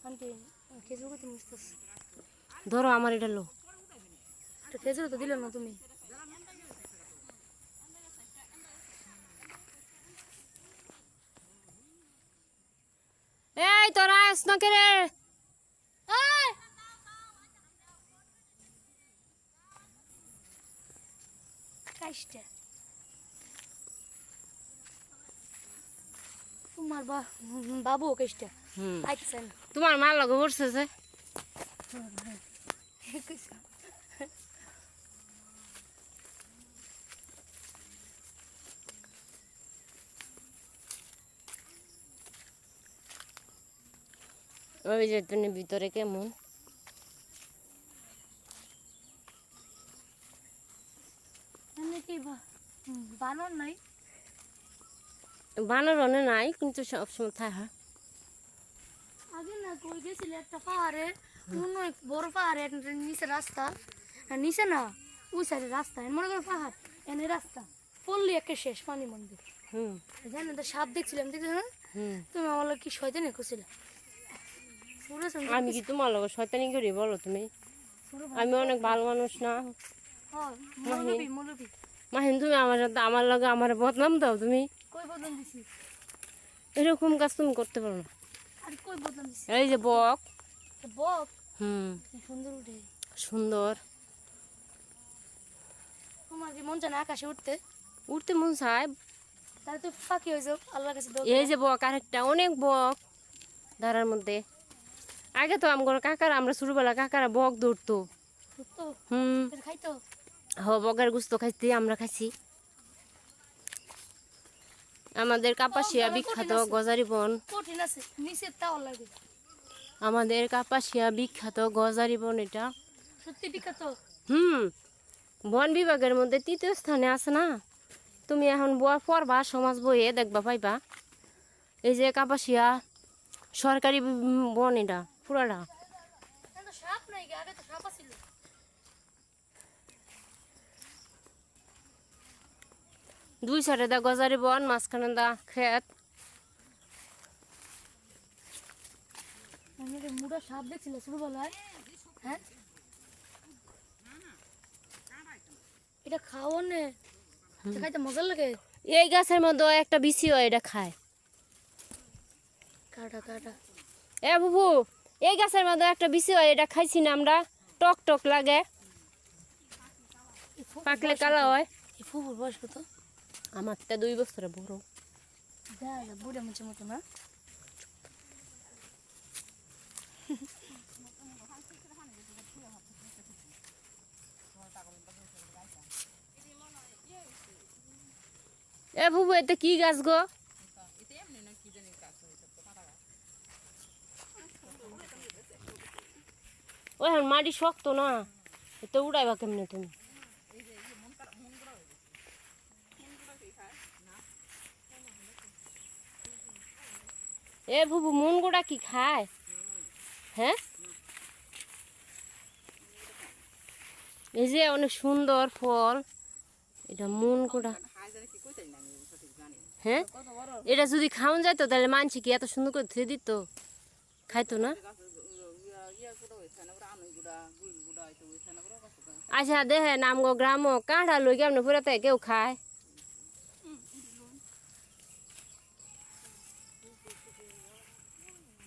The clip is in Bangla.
আন্টি খেজুর কত মিষ্টি ধরো আমার এটা লো। খেজুর তো দিলে না তুমি। এই তোরা আস না কে রে? কাইস্টা তোমার বাবু কাইস্টা আইছেন তোমার মার লগে পড়ছে যে ওই যে তুমি ভিতরে কেমন বানর নাই বানর অনে নাই কিন্তু সবসময় থাকে। আগে না কই গেছিল একটা পাহাড়ে অনেক বড় পাহাড়ে নিচে রাস্তা আর নিচে না ওই সাইডে রাস্তা মনে করো পাহাড় এনে রাস্তা পড়লি একে শেষ পানি মন্দির। জানেন তো সাপ দেখছিলাম দেখছো না তুমি আমার কি শয়তানি করছিলে? আমি কি তোমার লগে শয়তানি করি বলো তুমি? আমি অনেক ভালো মানুষ না? মাহিন তুমি আমার সাথে আমার লগে আমার বদনাম দাও তুমি। কই বদনাম দিছি? এরকম কাজ তুমি করতে পারো না। আরে কই বদনাম দিছি? এই যে বক বক কি সুন্দর উঠে। সুন্দর। তোমার কি মন চায় না আকাশে উঠতে? উঠতে মন চায় তাহলে তো ফাঁকি হয়ে যাও আল্লাহর কাছে দোয়া। এই যে বক আরেকটা অনেক বক ধারার মধ্যে। আগে তো আমার কাকারা আমরা ছোটবেলা কাকারা বক ধরতো। খাইতো বকের গুস্ত খাইতে আমরা খাইছি। আমাদের কাপাসিয়া বিখ্যাত গজারি বন। কঠিন আছে নিচে তাও লাগে। আমাদের কাপাসিয়া বিখ্যাত গজারি বন এটা সত্যি বিখ্যাত। বন বিভাগের মধ্যে ৩য় স্থানে আছে না? তুমি এখন পড়বা সমাজ বইয়ে দেখবা পাইবা। এই যে কাপাসিয়া সরকারি বন এটা পুরাটা। দুই সাইডে দা গজারি বন মাঝখানে দা ক্ষেত। মুড়া সাপ দেখছিল ছোটবেলায়। হ্যাঁ এটা খাও নে খাইতে মজা লাগে। এই গাছের মধ্যে একটা বিচি হয় এটা খায়। কাটা কাটা এ বুবু এই গাছের মধ্যে একটা বিচি হয় এটা খাইছি না আমরা। টক টক লাগে পাকলে কালা হয়। ফুফুর বয়স কত? আমার তো 2 বছরের বড়। বুড়া মুছে মতো না। এ বুবু এটা কি গাছ গো? ওই মাটি শক্ত না এটা উড়াইবা কেমনে তুমি? এ বুবু মন গোড়া কি খায়? হ্যাঁ এই যে অনেক সুন্দর ফল এটা মন গোড়া। হ্যাঁ এটা যদি খাওয়া যেত তাহলে মানছি কি এত সুন্দর করে ধুয়ে দিত খাইতো না? আচ্ছা দেখে নামগো গ্রাম কাঁঠাল লই কেমন পুরাতে কেউ খায়?